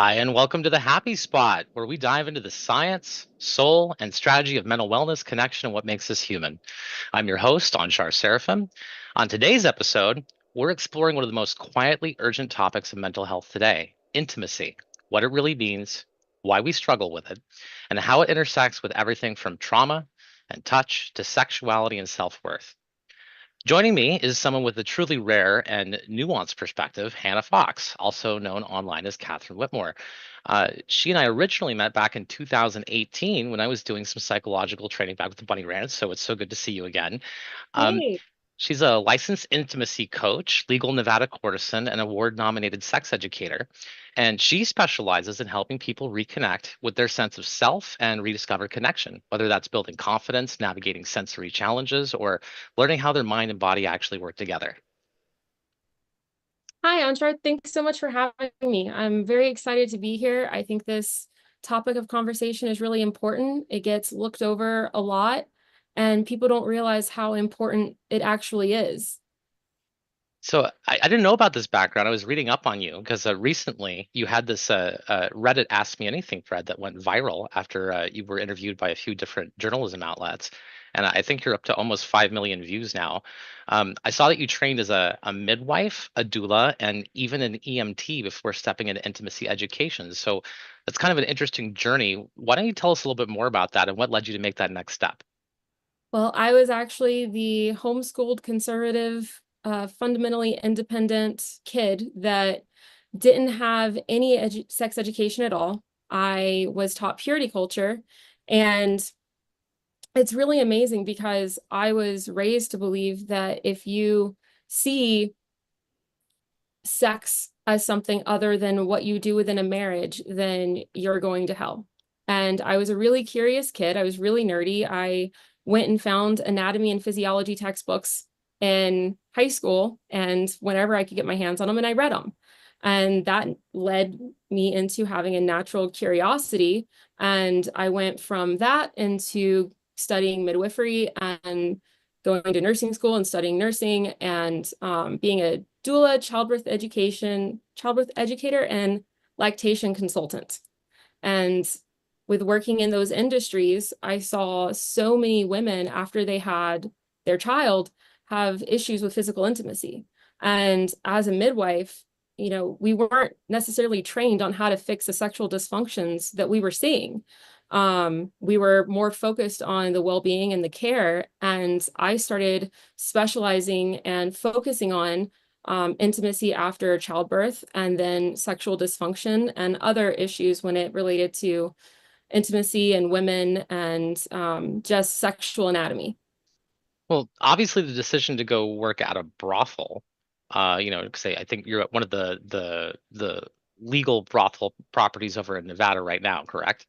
Hi, and welcome to the Happy Spot, where we dive into the science, soul, and strategy of mental wellness, connection, and what makes us human. I'm your host, Anshar Seraphim. On today's episode, we're exploring one of the most quietly urgent topics of mental health today: intimacy, what it really means, why we struggle with it, and how it intersects with everything from trauma and touch to sexuality and self worth. Joining me is someone with a truly rare and nuanced perspective, Hannah Foxx, also known online as Catherine Whitmore. She and I originally met back in 2018 when I was doing some psychological training back with the Bunny Ranch, so it's so good to see you again. Um, Hey. She's a licensed intimacy coach, legal Nevada courtesan, and award nominated sex educator. And she specializes in helping people reconnect with their sense of self and rediscover connection, whether that's building confidence, navigating sensory challenges, or learning how their mind and body actually work together. Hi, Anshar. Thanks so much for having me. I'm very excited to be here. I think this topic of conversation is really important. It gets looked over a lot, and people don't realize how important it actually is. So I didn't know about this background. I was reading up on you because recently you had this Reddit Ask Me Anything thread that went viral after you were interviewed by a few different journalism outlets. And I think you're up to almost 5 million views now. I saw that you trained as a midwife, a doula, and even an EMT before stepping into intimacy education. So that's kind of an interesting journey. Why don't you tell us a little bit more about that and what led you to make that next step? Well, I was actually the homeschooled conservative, fundamentally independent kid that didn't have any sex education at all. I was taught purity culture, and it's really amazing because I was raised to believe that if you see sex as something other than what you do within a marriage, then you're going to hell. And I was a really curious kid. I was really nerdy. I went and found anatomy and physiology textbooks in high school, and whenever I could get my hands on them, and I read them. And that led me into having a natural curiosity. And I went from that into studying midwifery and going to nursing school and studying nursing and being a doula, childbirth educator, and lactation consultant. And with working in those industries, I saw so many women after they had their child have issues with physical intimacy. And as a midwife, we weren't necessarily trained on how to fix the sexual dysfunctions that we were seeing. We were more focused on the well-being and the care, and I started specializing and focusing on intimacy after childbirth and then sexual dysfunction and other issues when it related to intimacy and women and just sexual anatomy. Well, obviously the decision to go work at a brothel, say I think you're at one of the legal brothel properties over in Nevada right now, correct?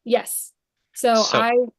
Yes. So So,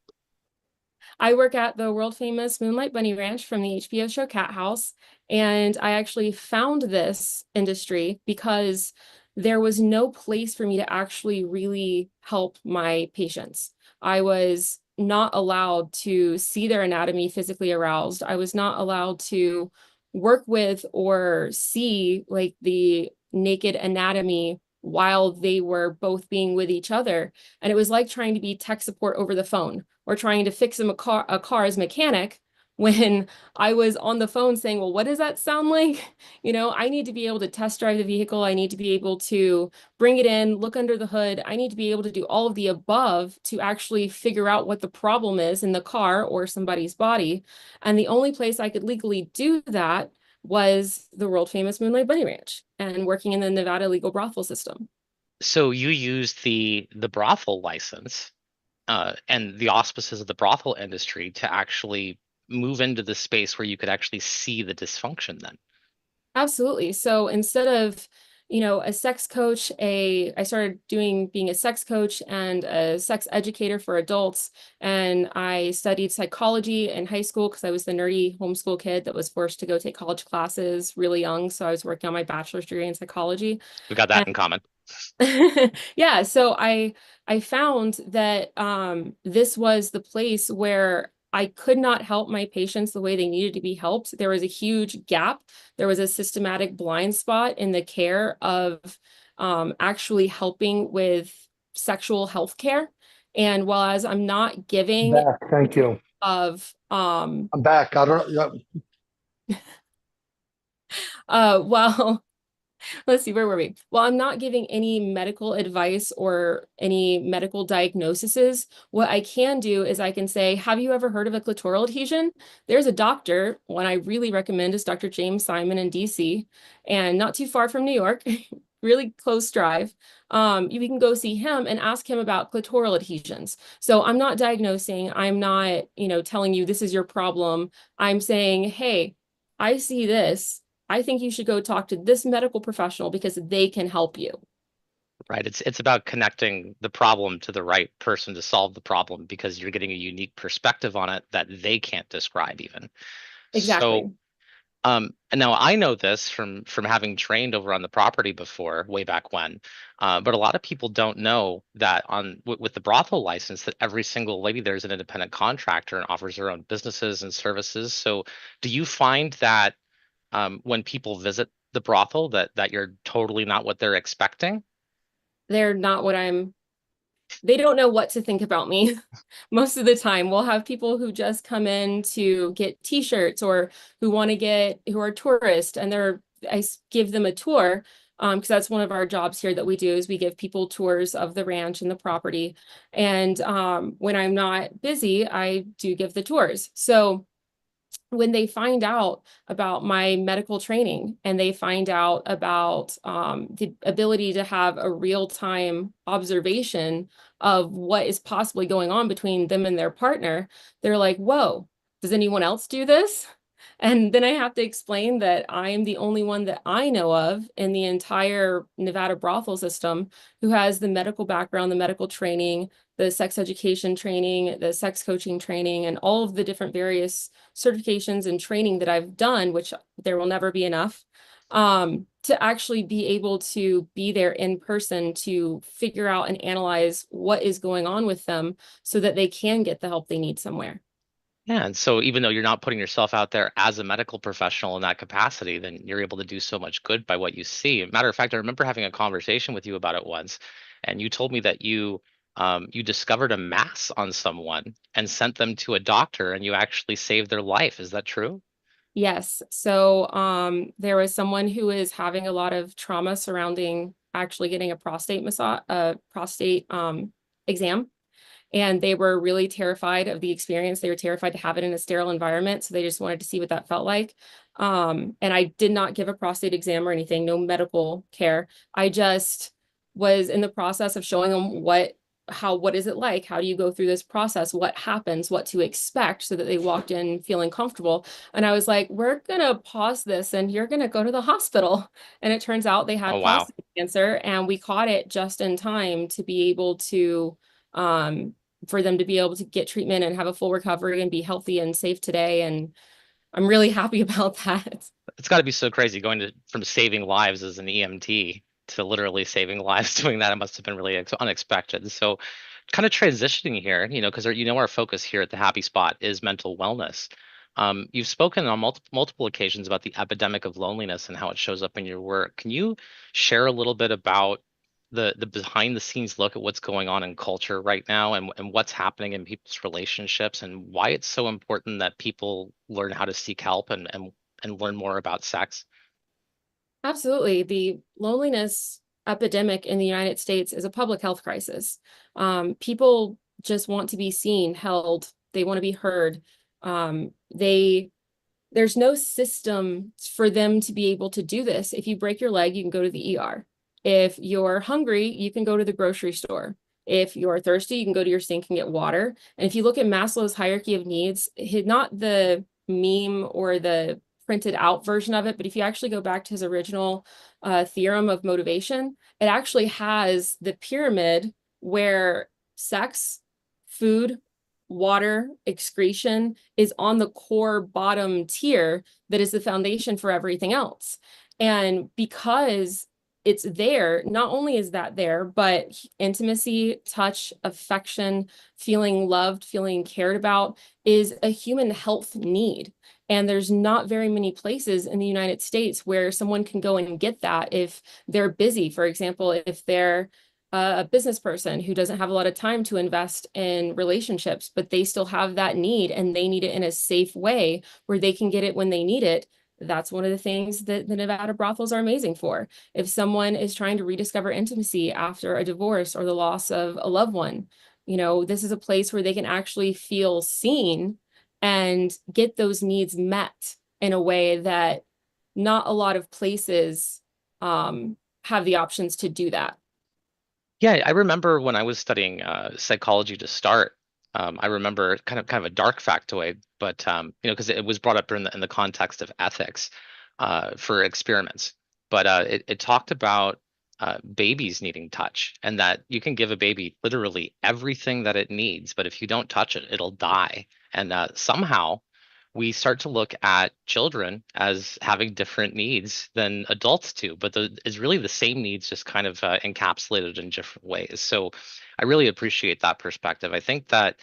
I work at the world famous Moonlight Bunny Ranch from the HBO show Cat House, and I actually found this industry because there was no place for me to actually really help my patients. I was not allowed to see their anatomy physically aroused. I was not allowed to work with or see like the naked anatomy while they were both being with each other. And it was like trying to be tech support over the phone or trying to fix a car's mechanic when I was on the phone saying, well, what does that sound like? I need to be able to test drive the vehicle. I need to be able to bring it in, look under the hood. I need to be able to do all of the above to actually figure out what the problem is in the car or somebody's body. And the only place I could legally do that was the world famous Moonlight Bunny Ranch and working in the Nevada legal brothel system. so you used the brothel license and the auspices of the brothel industry to actually move into the space where you could actually see the dysfunction then. Absolutely. So instead of, a sex coach, I started being a sex coach and a sex educator for adults. And I studied psychology in high school because I was the nerdy homeschool kid that was forced to go take college classes really young. So I was working on my bachelor's degree in psychology. We got that in common. Yeah, so I found that this was the place where I could not help my patients the way they needed to be helped. There was a huge gap. There was a systematic blind spot in the care of actually helping with sexual health care. And while as I'm not giving Back. Thank you. of I'm back. I don't know. well let's see, where were we? Well, I'm not giving any medical advice or any medical diagnoses. What I can do is I can say, have you ever heard of a clitoral adhesion? There's a doctor, one I really recommend is Dr. James Simon in DC, and not too far from New York, really close drive. You can go see him and ask him about clitoral adhesions. So I'm not diagnosing, I'm not, telling you this is your problem. I'm saying, hey, I see this. I think you should go talk to this medical professional because they can help you. Right. It's about connecting the problem to the right person to solve the problem because you're getting a unique perspective on it that they can't describe even. So, Exactly. and now I know this from having trained over on the property before, way back when. But a lot of people don't know that with the brothel license, that every single lady there is an independent contractor and offers their own businesses and services. So, do you find that when people visit the brothel that you're totally not what they're expecting? They're not what I'm, they don't know what to think about me. Most of the time, we'll have people who just come in to get t-shirts or who are tourists and give them a tour. Because that's one of our jobs here that we do is we give people tours of the ranch and the property. And when I'm not busy, I do give the tours. So when they find out about my medical training and they find out about the ability to have a real-time observation of what is possibly going on between them and their partner, they're like, whoa, does anyone else do this? And then I have to explain that I am the only one that I know of in the entire Nevada brothel system who has the medical background, the medical training, the sex education training, the sex coaching training, and all of the different various certifications and training that I've done, which there will never be enough, to actually be able to be there in person to figure out and analyze what is going on with them so that they can get the help they need somewhere. Yeah, and so even though you're not putting yourself out there as a medical professional in that capacity, then you're able to do so much good by what you see. Matter of fact, I remember having a conversation with you about it once, and you told me that you discovered a mass on someone and sent them to a doctor, and you actually saved their life. Is that true? Yes. So there was someone who is having a lot of trauma surrounding actually getting a prostate exam. And they were really terrified of the experience. They were terrified to have it in a sterile environment. So they just wanted to see what that felt like. And I did not give a prostate exam or anything, no medical care. I just was in the process of showing them what is it like? How do you go through this process? What happens? What to expect so that they walked in feeling comfortable. And I was like, we're gonna pause this and you're gonna go to the hospital. And it turns out they Oh, had wow. prostate cancer and we caught it just in time to be able to for them to be able to get treatment and have a full recovery and be healthy and safe today. And I'm really happy about that. It's got to be so crazy going from saving lives as an EMT to literally saving lives doing that. It must have been really unexpected. So, kind of transitioning here, because our focus here at the Happy Spot is mental wellness. You've spoken on multiple occasions about the epidemic of loneliness and how it shows up in your work. Can you share a little bit about the behind the scenes look at what's going on in culture right now and what's happening in people's relationships and why it's so important that people learn how to seek help and learn more about sex? Absolutely. The loneliness epidemic in the United States is a public health crisis. People just want to be seen, held, they want to be heard. There's no system for them to be able to do this. If you break your leg, you can go to the ER. If you're hungry, you can go to the grocery store. If you're thirsty, you can go to your sink and get water. And if you look at Maslow's hierarchy of needs, not the meme or the printed out version of it, but if you actually go back to his original theorem of motivation, it actually has the pyramid where sex, food, water, excretion is on the core bottom tier that is the foundation for everything else. And because it's there. Not only is that there, but intimacy, touch, affection, feeling loved, feeling cared about is a human health need. And there's not very many places in the United States where someone can go and get that if they're busy. For example, if they're a business person who doesn't have a lot of time to invest in relationships, but they still have that need and they need it in a safe way where they can get it when they need it. That's one of the things that the Nevada brothels are amazing for. If someone is trying to rediscover intimacy after a divorce or the loss of a loved one, this is a place where they can actually feel seen and get those needs met in a way that not a lot of places have the options to do that. Yeah, I remember when I was studying psychology to start. I remember kind of a dark factoid, but because it was brought up in the context of ethics for experiments. But it talked about babies needing touch, and that you can give a baby literally everything that it needs, but if you don't touch it, it'll die. And somehow we start to look at children as having different needs than adults do, but it's really the same needs, just kind of encapsulated in different ways. So I really appreciate that perspective. I think that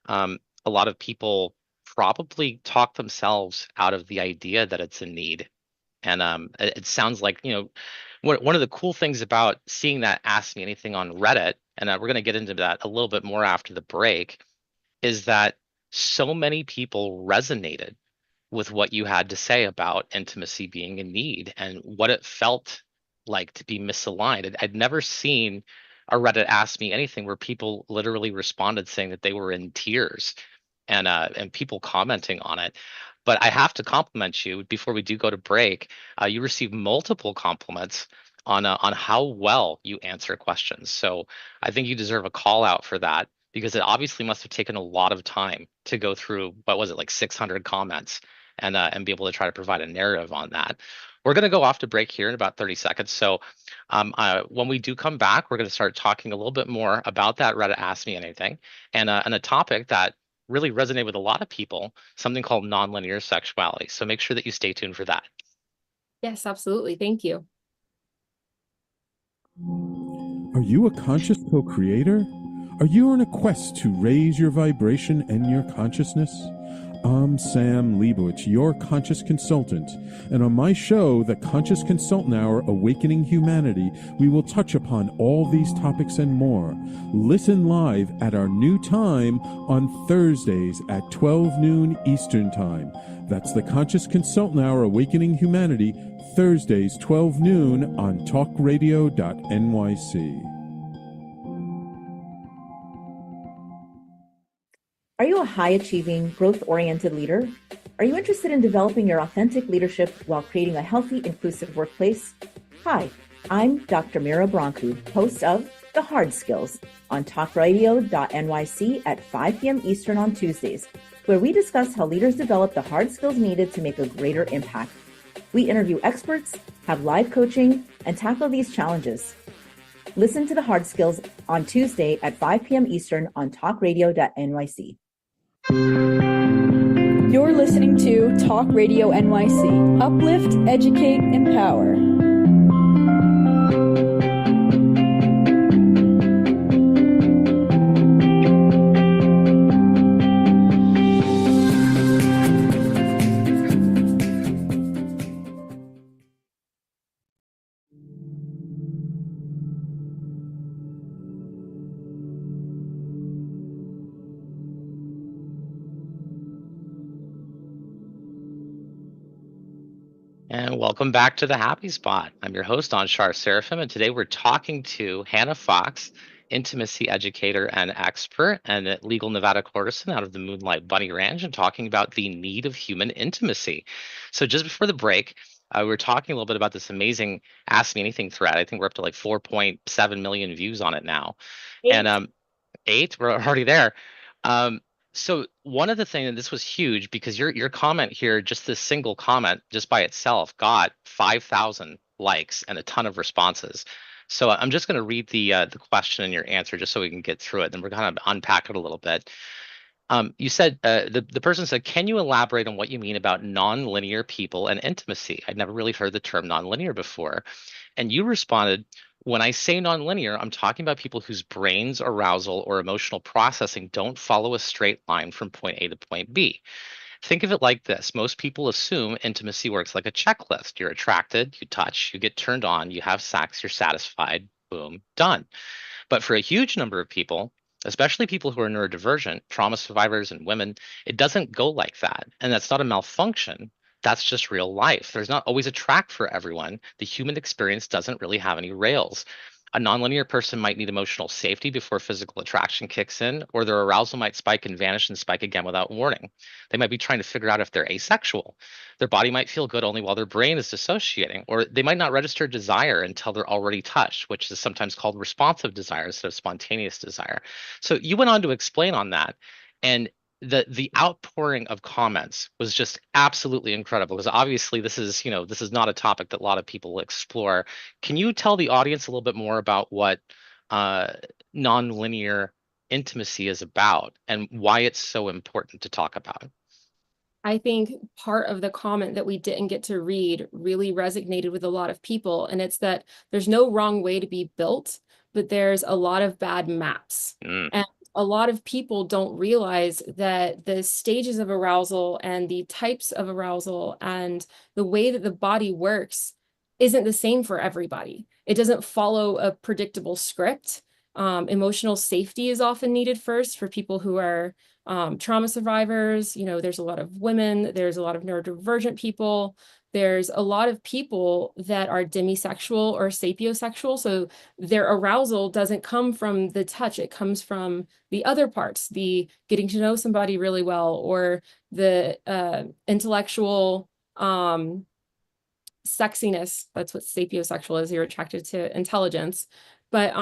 a lot of people probably talk themselves out of the idea that it's a need. And it sounds like, one of the cool things about seeing that Ask Me Anything on Reddit, and we're going to get into that a little bit more after the break, is that so many people resonated with what you had to say about intimacy being a need and what it felt like to be misaligned. I'd never seen a Reddit Ask Me Anything where people literally responded saying that they were in tears, and people commenting on it. But I have to compliment you before we do go to break. You received multiple compliments on how well you answer questions. So I think you deserve a call out for that, because it obviously must have taken a lot of time to go through, what was it, like 600 comments, and be able to try to provide a narrative on that. We're going to go off to break here in about 30 seconds. So when we do come back, we're going to start talking a little bit more about that Reddit Ask Me Anything, and a topic that really resonated with a lot of people, something called nonlinear sexuality. So make sure that you stay tuned for that. Yes, absolutely. Thank you. Are you a conscious co-creator? Are you on a quest to raise your vibration and your consciousness? I'm Sam Leibowitz, your conscious consultant, and on my show, The Conscious Consultant Hour Awakening Humanity, we will touch upon all these topics and more. Listen live at our new time on Thursdays at 12 noon Eastern Time. That's The Conscious Consultant Hour Awakening Humanity, Thursdays 12 noon on talkradio.nyc. Are you a high-achieving, growth-oriented leader? Are you interested in developing your authentic leadership while creating a healthy, inclusive workplace? Hi, I'm Dr. Mira Brancu, host of The Hard Skills on talkradio.nyc at 5 p.m. Eastern on Tuesdays, where we discuss how leaders develop the hard skills needed to make a greater impact. We interview experts, have live coaching, and tackle these challenges. Listen to The Hard Skills on Tuesday at 5 p.m. Eastern on talkradio.nyc. You're listening to Talk Radio NYC. Uplift, educate, empower. And welcome back to the Happy Spot. I'm your host, Anshar Seraphim, and today we're talking to Hannah Foxx, intimacy educator and expert, and a legal Nevada courtesan out of the Moonlight Bunny Ranch, and talking about the need of human intimacy. So just before the break, we were talking a little bit about this amazing Ask Me Anything thread. I think we're up to like 4.7 million views on it now. And 8, we're already there. So one of the things, and this was huge, because your comment here, just this single comment, just by itself, got 5,000 likes and a ton of responses. So I'm just going to read the question and your answer, just so we can get through it. Then we're going to unpack it a little bit. You said the person said, "Can you elaborate on what you mean about nonlinear people and intimacy?" I'd never really heard the term nonlinear before. And you responded, when I say nonlinear, I'm talking about people whose brains, arousal, or emotional processing don't follow a straight line from point A to point B. Think of it like this. Most people assume intimacy works like a checklist. You're attracted, you touch, you get turned on, you have sex, you're satisfied, boom, done. But for a huge number of people, especially people who are neurodivergent, trauma survivors, and women, it doesn't go like that. And that's not a malfunction. That's just real life. There's not always a track for everyone. The human experience doesn't really have any rails. A nonlinear person might need emotional safety before physical attraction kicks in, or their arousal might spike and vanish and spike again without warning. They might be trying to figure out if they're asexual. Their body might feel good only while their brain is dissociating, or they might not register desire until they're already touched, which is sometimes called responsive desire instead of spontaneous desire. So you went on to explain on that, and the outpouring of comments was just absolutely incredible, because obviously this is not a topic that a lot of people explore. Can you tell the audience a little bit more about what uh, nonlinear intimacy is about and why it's so important to talk about? I think part of the comment that we didn't get to read really resonated with a lot of people, and it's that there's no wrong way to be built, but there's a lot of bad maps. Mm. And a lot of people don't realize that the stages of arousal and the types of arousal and the way that the body works isn't the same for everybody. It doesn't follow a predictable script. Emotional safety is often needed first for people who are trauma survivors. You know, there's a lot of women, there's a lot of neurodivergent people, there's a lot of people that are demisexual or sapiosexual. So their arousal doesn't come from the touch, it comes from the other parts, the getting to know somebody really well, or the intellectual sexiness. That's what sapiosexual is. You're attracted to intelligence. But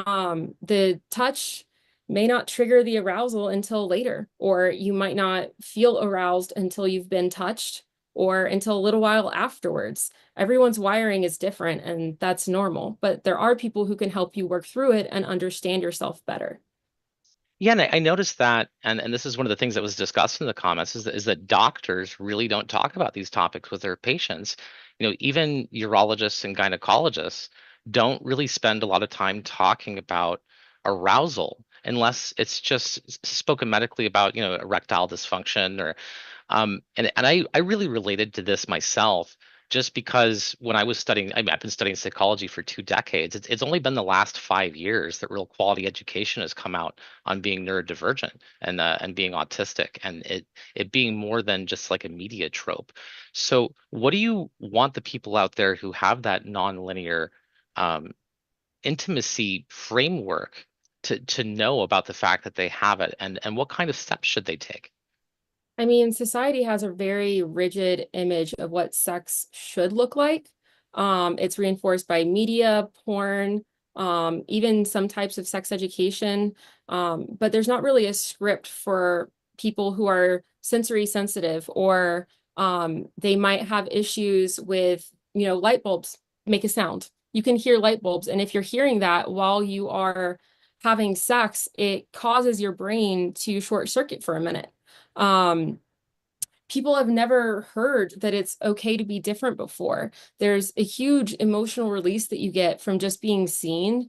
the touch may not trigger the arousal until later, or you might not feel aroused until you've been touched or until a little while afterwards. Everyone's wiring is different, and that's normal. But there are people who can help you work through it and understand yourself better. Yeah, and I noticed that, and this is one of the things that was discussed in the comments, is that doctors really don't talk about these topics with their patients. You know, even urologists and gynecologists don't really spend a lot of time talking about arousal unless it's just spoken medically about, erectile dysfunction or and I really related to this myself just because when I was studying, I mean, I've been studying psychology for 2 decades. It's only been the last 5 years that real quality education has come out on being neurodivergent and being autistic, and it being more than just like a media trope. So, what do you want the people out there who have that nonlinear um, intimacy framework to know about the fact that they have it, and what kind of steps should they take? I mean, society has a very rigid image of what sex should look like. It's reinforced by media, porn, even some types of sex education. But there's not really a script for people who are sensory sensitive, or they might have issues with, light bulbs make a sound. You can hear light bulbs. And if you're hearing that while you are having sex, it causes your brain to short circuit for a minute. Um, People have never heard that it's okay to be different before. There's a huge emotional release that you get from just being seen.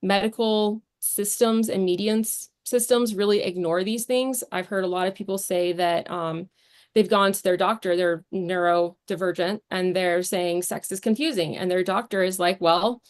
Medical systems and medians systems really ignore these things. I've heard a lot of people say that they've gone to their doctor, they're neurodivergent, and they're saying sex is confusing. And their doctor is like, well,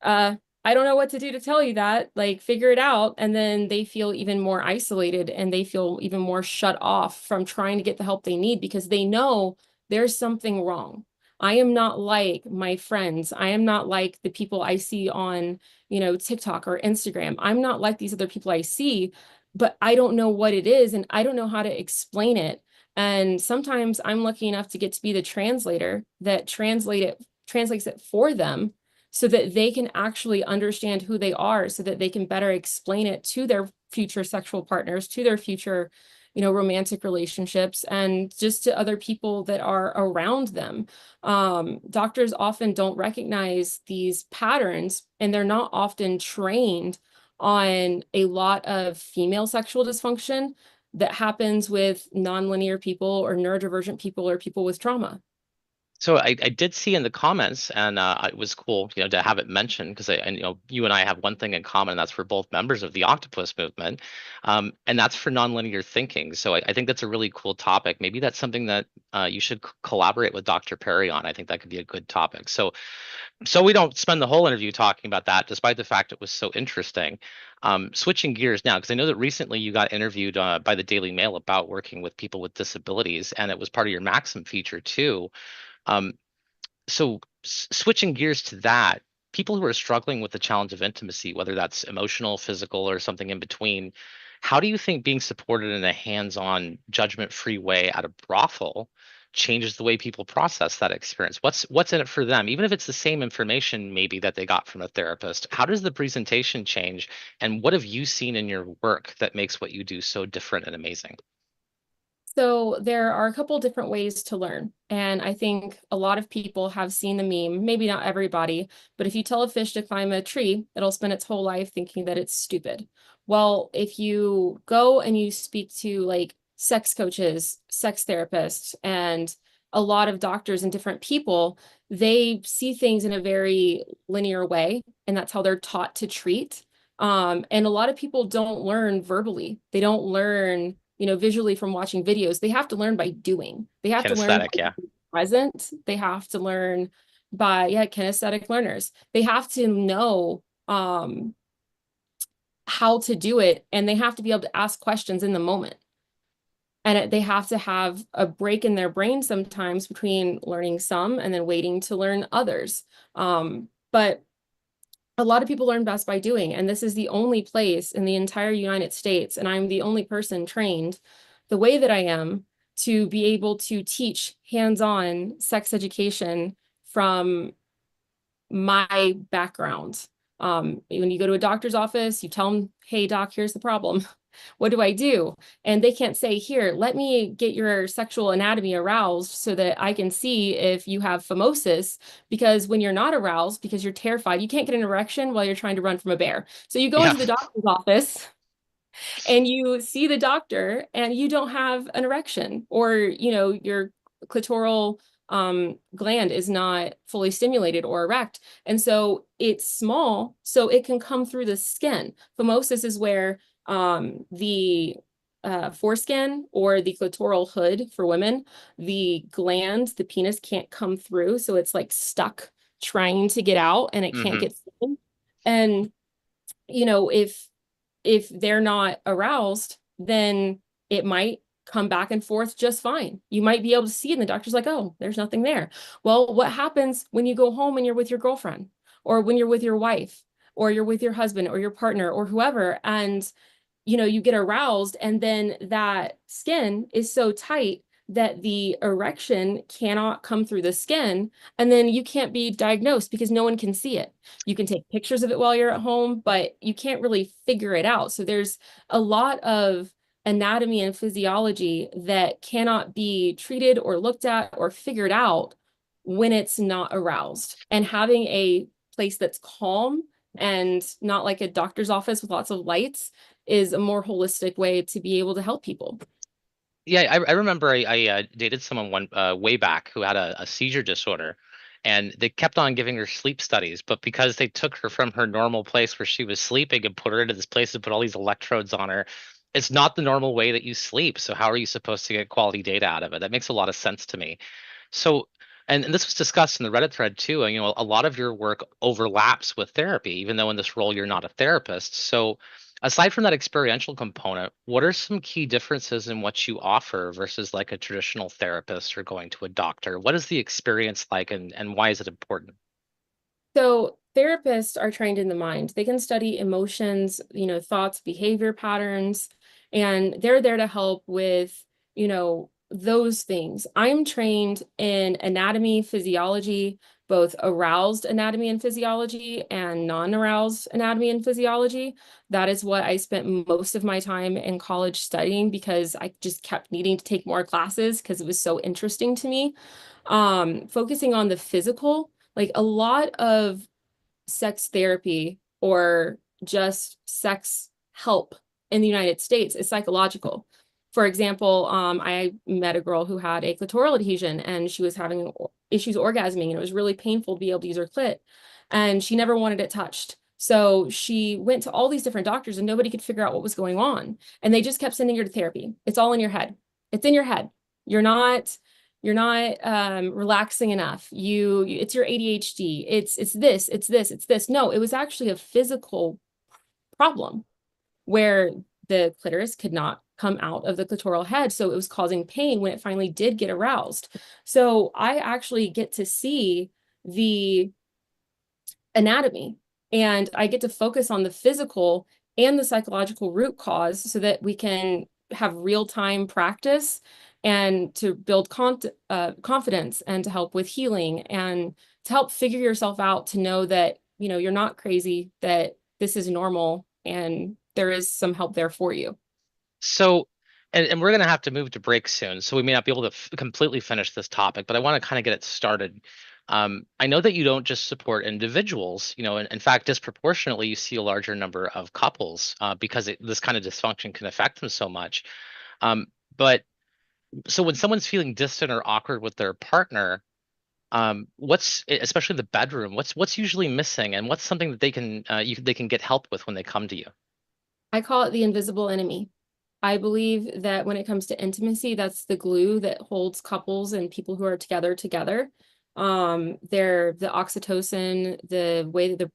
uh, I don't know what to do to tell you that, like, figure it out. And then they feel even more isolated, and they feel even more shut off from trying to get the help they need, because they know there's something wrong. I am not like my friends. I am not like the people I see on, TikTok or Instagram. I'm not like these other people I see, but I don't know what it is, and I don't know how to explain it. And sometimes I'm lucky enough to get to be the translator that translates it for them, so that they can actually understand who they are, so that they can better explain it to their future sexual partners, to their future, romantic relationships, and just to other people that are around them. Doctors often don't recognize these patterns, and they're not often trained on a lot of female sexual dysfunction that happens with nonlinear people or neurodivergent people or people with trauma. So I did see in the comments, and it was cool, to have it mentioned because you and I have one thing in common, and that's we're both members of the Octopus movement, and that's for nonlinear thinking. So I think that's a really cool topic. Maybe that's something that you should collaborate with Dr. Perry on. I think that could be a good topic. So we don't spend the whole interview talking about that, despite the fact it was so interesting. Switching gears now, because I know that recently you got interviewed by the Daily Mail about working with people with disabilities, and it was part of your Maxim feature too. Um, so switching gears to that, people who are struggling with the challenge of intimacy, whether that's emotional, physical, or something in between, how do you think being supported in a hands-on, judgment-free way at a brothel changes the way people process that experience? What's in it for them? Even if it's the same information maybe that they got from a therapist, how does the presentation change? And what have you seen in your work that makes what you do so different and amazing? So there are a couple different ways to learn. And I think a lot of people have seen the meme, maybe not everybody, but if you tell a fish to climb a tree, it'll spend its whole life thinking that it's stupid. Well, if you go and you speak to like sex coaches, sex therapists, and a lot of doctors and different people, they see things in a very linear way, and that's how they're taught to treat. And a lot of people don't learn verbally. They don't learn visually from watching videos. They have to learn by doing. They have to learn Kinesthetic, by yeah. being present. They have to learn by, yeah, kinesthetic learners. They have to know how to do it, and they have to be able to ask questions in the moment. And they have to have a break in their brain sometimes between learning some and then waiting to learn others. But a lot of people learn best by doing, and this is the only place in the entire United States, and I'm the only person trained the way that I am to be able to teach hands-on sex education from my background. When you go to a doctor's office, you tell them, hey, doc, here's the problem. What do I do? And they can't say, here, let me get your sexual anatomy aroused so that I can see if you have phimosis, because when you're not aroused, because you're terrified, you can't get an erection while you're trying to run from a bear. So you go Yeah. into the doctor's office and you see the doctor and you don't have an erection, or your clitoral gland is not fully stimulated or erect, and so it's small, so it can come through the skin. Phimosis is where the foreskin or the clitoral hood for women, the gland, the penis can't come through, so it's like stuck trying to get out and it can't Hmm. get through. And if they're not aroused, then it might come back and forth just fine. You might be able to see it, and the doctor's like, oh, there's nothing there. Well, what happens when you go home and you're with your girlfriend, or when you're with your wife, or you're with your husband or your partner or whoever, and you get aroused, and then that skin is so tight that the erection cannot come through the skin, and then you can't be diagnosed because no one can see it. You can take pictures of it while you're at home, but you can't really figure it out. So there's a lot of anatomy and physiology that cannot be treated or looked at or figured out when it's not aroused. And having a place that's calm and not like a doctor's office with lots of lights is a more holistic way to be able to help people. Yeah, I remember I dated someone way back who had a seizure disorder, and they kept on giving her sleep studies, but because they took her from her normal place where she was sleeping and put her into this place and put all these electrodes on her, it's not the normal way that you sleep. So how are you supposed to get quality data out of it? That makes a lot of sense to me. So, and this was discussed in the Reddit thread too. And, a lot of your work overlaps with therapy, even though in this role you're not a therapist. So, aside from that experiential component, what are some key differences in what you offer versus like a traditional therapist or going to a doctor? What is the experience like, and why is it important? So therapists are trained in the mind. They can study emotions, thoughts, behavior patterns, and they're there to help with, those things. I'm trained in anatomy, physiology, both aroused anatomy and physiology and non-aroused anatomy and physiology. That is what I spent most of my time in college studying, because I just kept needing to take more classes because it was so interesting to me. Focusing on the physical, like a lot of sex therapy or just sex help in the United States is psychological. For example, I met a girl who had a clitoral adhesion and she was having issues orgasming, and it was really painful to be able to use her clit, and she never wanted it touched. So she went to all these different doctors and nobody could figure out what was going on. And they just kept sending her to therapy. It's all in your head. It's in your head. You're not relaxing enough. It's your ADHD. It's this. No, it was actually a physical problem where the clitoris could not come out of the clitoral head. So it was causing pain when it finally did get aroused. So I actually get to see the anatomy, and I get to focus on the physical and the psychological root cause so that we can have real-time practice and to build confidence and to help with healing and to help figure yourself out, to know that, you're not crazy, that this is normal and there is some help there for you. So, and we're going to have to move to break soon, so we may not be able to completely finish this topic, but I want to kind of get it started. I know that you don't just support individuals, in fact, disproportionately, you see a larger number of couples because this kind of dysfunction can affect them so much. Um, but so when someone's feeling distant or awkward with their partner, especially the bedroom, what's usually missing, and what's something that they can get help with when they come to you? I call it the invisible enemy. I believe that when it comes to intimacy, that's the glue that holds couples and people who are together. The oxytocin, the way that the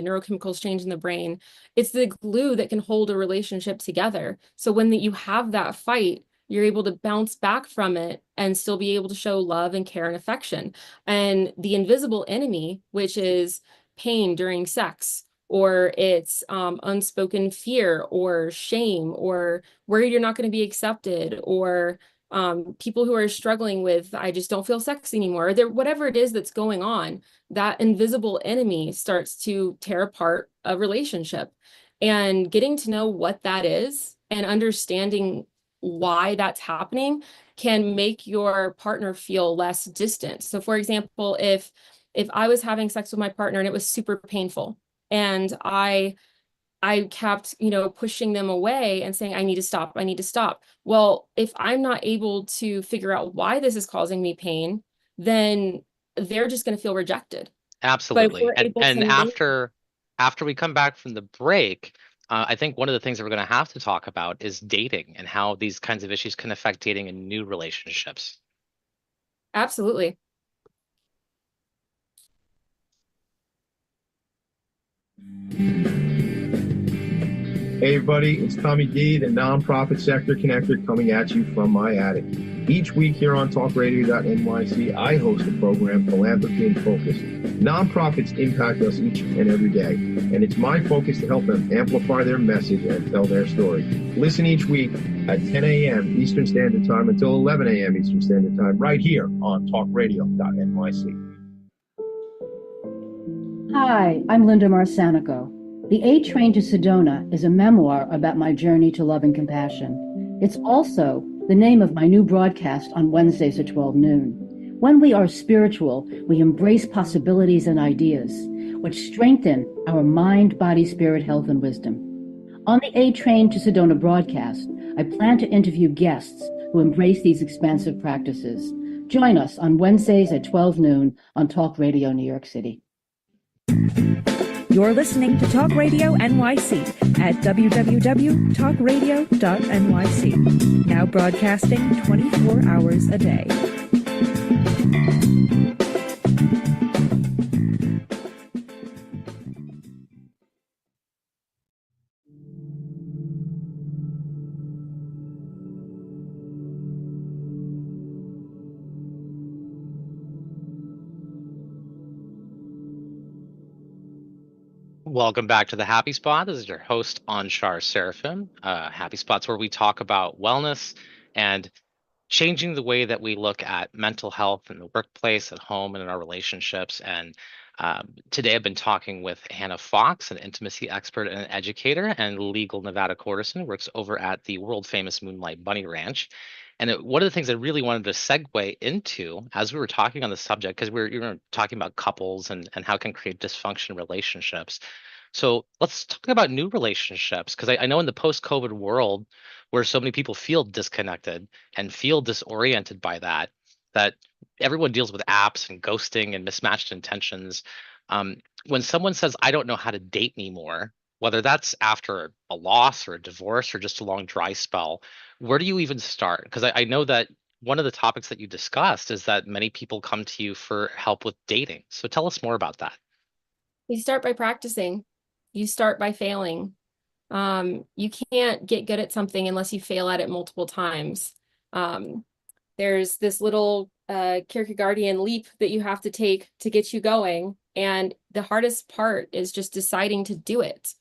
neurochemicals change in the brain, it's the glue that can hold a relationship together. So when you have that fight, you're able to bounce back from it and still be able to show love and care and affection. And the invisible enemy, which is pain during sex, or it's unspoken fear or shame, or worried you're not going to be accepted, or people who are struggling with, I just don't feel sexy anymore, whatever it is that's going on, that invisible enemy starts to tear apart a relationship. And getting to know what that is and understanding why that's happening can make your partner feel less distant. So for example, if I was having sex with my partner and it was super painful, and I kept, pushing them away and saying, I need to stop, I need to stop. Well, if I'm not able to figure out why this is causing me pain, then they're just going to feel rejected. But if Absolutely. we're And able to and name, after we come back from the break, I think one of the things that we're going to have to talk about is dating and how these kinds of issues can affect dating in new relationships. absolutely. Hey everybody, it's Tommy D, the nonprofit sector connector, coming at you from my attic. Each week here on talkradio.nyc, I host a program, Philanthropy in Focus. Nonprofits impact us each and every day, and it's my focus to help them amplify their message and tell their story. Listen each week at 10 a.m. Eastern Standard Time until 11 a.m. Eastern Standard Time, right here on talkradio.nyc. Hi, I'm Linda Marsanico. The A Train to Sedona is a memoir about my journey to love and compassion. It's also the name of my new broadcast on Wednesdays at 12 noon. When we are spiritual, we embrace possibilities and ideas, which strengthen our mind, body, spirit, health, and wisdom. On the A Train to Sedona broadcast, I plan to interview guests who embrace these expansive practices. Join us on Wednesdays at 12 noon on Talk Radio New York City. You're listening to Talk Radio NYC at www.talkradio.nyc. Now broadcasting 24 hours a day. Welcome back to the Happy Spot. This is your host, Anshar Seraphim. Happy Spot's where we talk about wellness and changing the way that we look at mental health in the workplace, at home, and in our relationships. And today I've been talking with Hannah Foxx, an intimacy expert and an educator, and legal Nevada courtesan, works over at the world famous Moonlight Bunny Ranch. And one of the things I really wanted to segue into as we were talking on the subject, because we were talking about couples and how it can create dysfunction in relationships, So let's talk about new relationships, because I know in the post-COVID world where so many people feel disconnected and feel disoriented by that, that everyone deals with apps and ghosting and mismatched intentions. Um, when someone says, I don't know how to date anymore, whether that's after a loss or a divorce or just a long dry spell, where do you even start? Because I know that one of the topics that you discussed is that many people come to you for help with dating. So tell us more about that. You start by practicing. You start by failing. You can't get good at something unless you fail at it multiple times. Um, there's this little Kierkegaardian leap that you have to take to get you going. And the hardest part is just deciding to do it.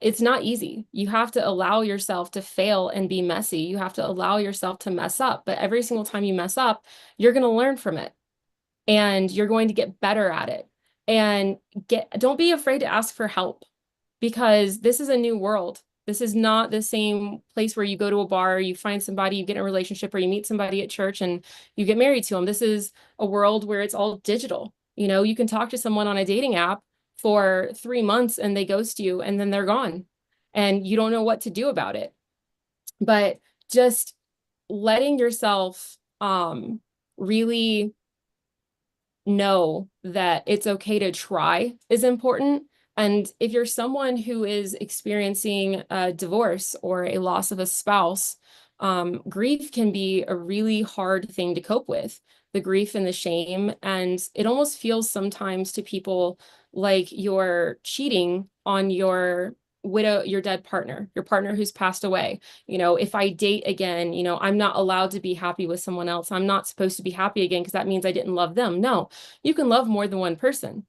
It's not easy. You have to allow yourself to fail and be messy. You have to allow yourself to mess up. But every single time you mess up, you're going to learn from it and you're going to get better at it. And don't be afraid to ask for help, because this is a new world. This is not the same place where you go to a bar, you find somebody, you get in a relationship, or you meet somebody at church and you get married to them. This is a world where it's all digital. You know, you can talk to someone on a dating app for 3 months and they ghost you and then they're gone and you don't know what to do about it. But just letting yourself really know that it's okay to try is important. And if you're someone who is experiencing a divorce or a loss of a spouse, grief can be a really hard thing to cope with, the grief and the shame. And it almost feels sometimes to people like you're cheating on your your dead partner, your partner who's passed away. You know, if I date again, you know, I'm not allowed to be happy with someone else. I'm not supposed to be happy again because that means I didn't love them. No, you can love more than one person.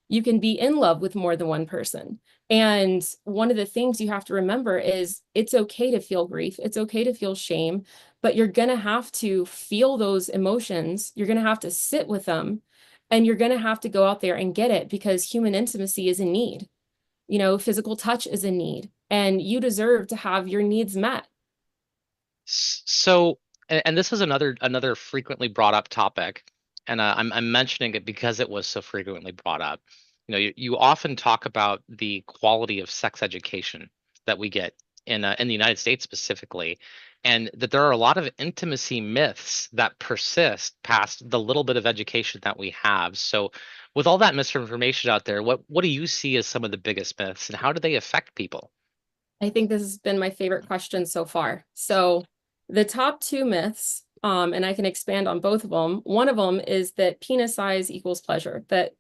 You can be in love with more than one person. And one of the things you have to remember is it's okay to feel grief. It's okay to feel shame, but you're going to have to feel those emotions. You're going to have to sit with them and you're going to have to go out there and get it, because human intimacy is a need. You know, physical touch is a need, and you deserve to have your needs met. So, and this is another frequently brought up topic, and I'm mentioning it because it was so frequently brought up. You know, you often talk about the quality of sex education that we get in the United States specifically, and that there are a lot of intimacy myths that persist past the little bit of education that we have. So, with all that misinformation out there, what do you see as some of the biggest myths, and how do they affect people? I think this has been my favorite question so far. So the top two myths, and I can expand on both of them. One of them is that penis size equals pleasure, that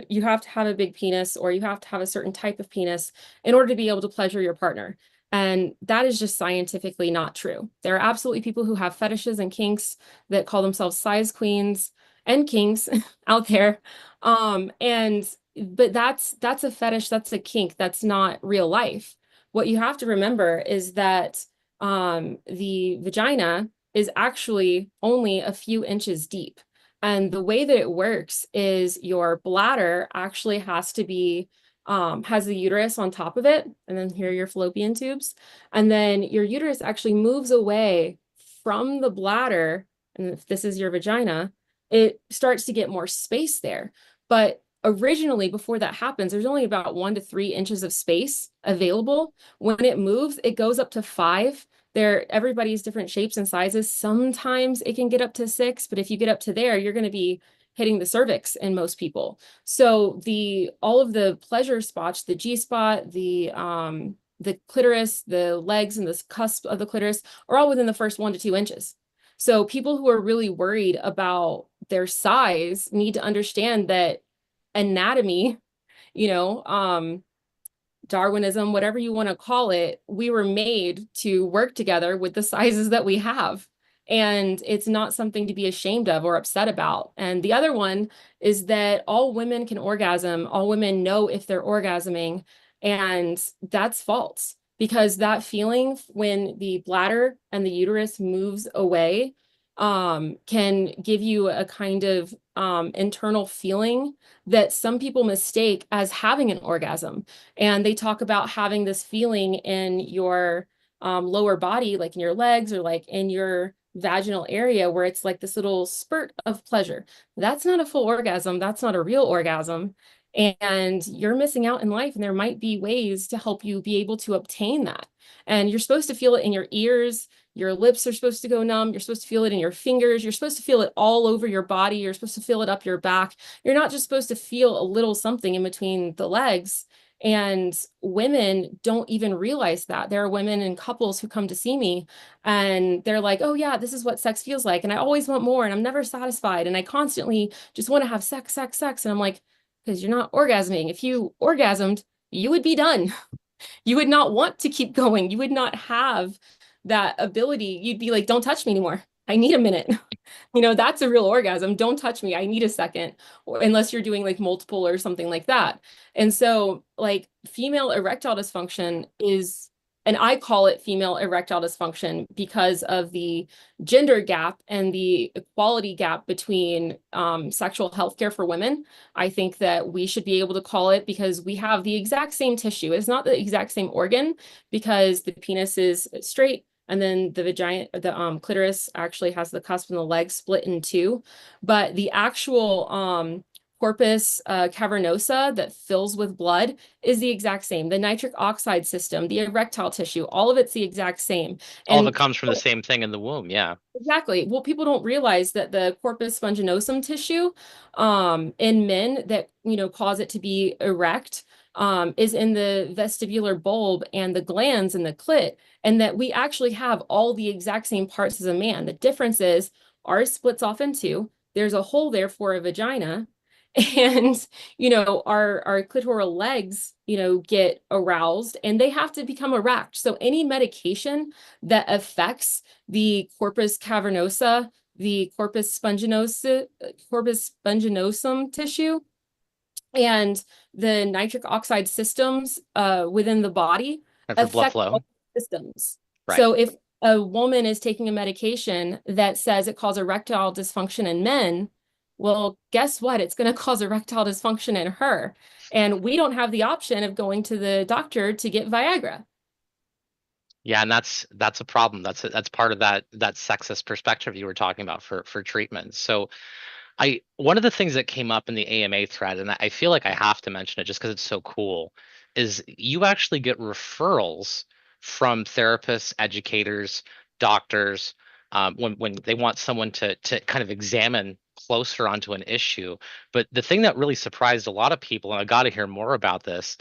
you have to have a big penis or you have to have a certain type of penis in order to be able to pleasure your partner. And that is just scientifically not true. There are absolutely people who have fetishes and kinks that call themselves size queens and kings out there. But that's a fetish, that's a kink, that's not real life. What you have to remember is that the vagina is actually only a few inches deep. And the way that it works is your bladder actually has to be, has the uterus on top of it. And then here are your fallopian tubes. And then your uterus actually moves away from the bladder. And if this is your vagina, it starts to get more space there. But originally, before that happens, there's only about 1 to 3 inches of space available. When it moves, it goes up to 5. Everybody's different shapes and sizes. Sometimes it can get up to 6, but if you get up to there, you're going to be hitting the cervix in most people. So all of the pleasure spots, the G spot, the clitoris, the legs, and the cusp of the clitoris are all within the first 1 to 2 inches. So people who are really worried about their size need to understand that anatomy, you know, Darwinism, whatever you want to call it, we were made to work together with the sizes that we have. And it's not something to be ashamed of or upset about. And the other one is that all women can orgasm. All women know if they're orgasming. And that's false, because that feeling when the bladder and the uterus moves away can give you a kind of internal feeling that some people mistake as having an orgasm. And they talk about having this feeling in your lower body, like in your legs or like in your vaginal area, where it's like this little spurt of pleasure. That's not a full orgasm. That's not a real orgasm. And you're missing out in life, and there might be ways to help you be able to obtain that. And you're supposed to feel it in your ears. Your lips are supposed to go numb. You're supposed to feel it in your fingers. You're supposed to feel it all over your body. You're supposed to feel it up your back. You're not just supposed to feel a little something in between the legs. And women don't even realize that. There are women and couples who come to see me and they're like, oh yeah, this is what sex feels like. And I always want more and I'm never satisfied. And I constantly just want to have sex, sex, sex. And I'm like, because you're not orgasming. If you orgasmed, you would be done. You would not want to keep going. You would not have that ability. You'd be like, don't touch me anymore. I need a minute. That's a real orgasm. Don't touch me. I need a second, or unless you're doing like multiple or something like that. And so like female erectile dysfunction is, and I call it female erectile dysfunction because of the gender gap and the equality gap between sexual health care for women. I think that we should be able to call it because we have the exact same tissue. It's not the exact same organ because the penis is straight and then the vagina, the clitoris actually has the cusp and the leg split in two. But the actual corpus cavernosa that fills with blood is the exact same. The nitric oxide system, the erectile tissue, all of it's the exact same. All of And it comes from the same thing in the womb. Yeah. exactly. Well, people don't realize that the corpus sponginosum tissue in men that, cause it to be erect is in the vestibular bulb and the glands in the clit, and that we actually have all the exact same parts as a man. The difference is ours splits off in two. There's a hole there for a vagina. And, our clitoral legs, get aroused and they have to become erect. So any medication that affects the corpus cavernosa, the corpus sponginosum tissue, and the nitric oxide systems within the body And for blood affect flow. all systems. Right. So if a woman is taking a medication that says it causes erectile dysfunction in men, well, guess what? It's going to cause erectile dysfunction in her. And we don't have the option of going to the doctor to get Viagra. Yeah, and that's a problem. That's part of that sexist perspective you were talking about for treatment. So one of the things that came up in the AMA thread, and I feel like I have to mention it just because it's so cool, is you actually get referrals from therapists, educators, doctors, when they want someone to kind of examine closer onto an issue. But the thing that really surprised a lot of people, and I got to hear more about this,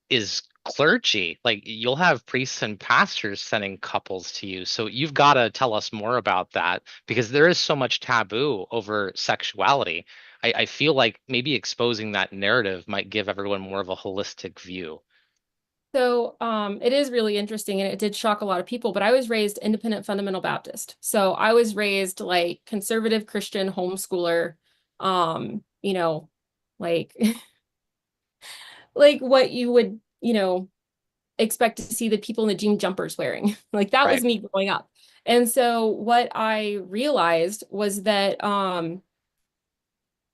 is clergy. Like you'll have priests and pastors sending couples to you. So you've got to tell us more about that because there is so much taboo over sexuality. I feel like maybe exposing that narrative might give everyone more of a holistic view. So it is really interesting and it did shock a lot of people, but I was raised independent fundamental Baptist. So I was raised like conservative Christian homeschooler, like like what you would, expect to see the people in the jean jumpers wearing. Like that was Right. me growing up. And so what I realized was that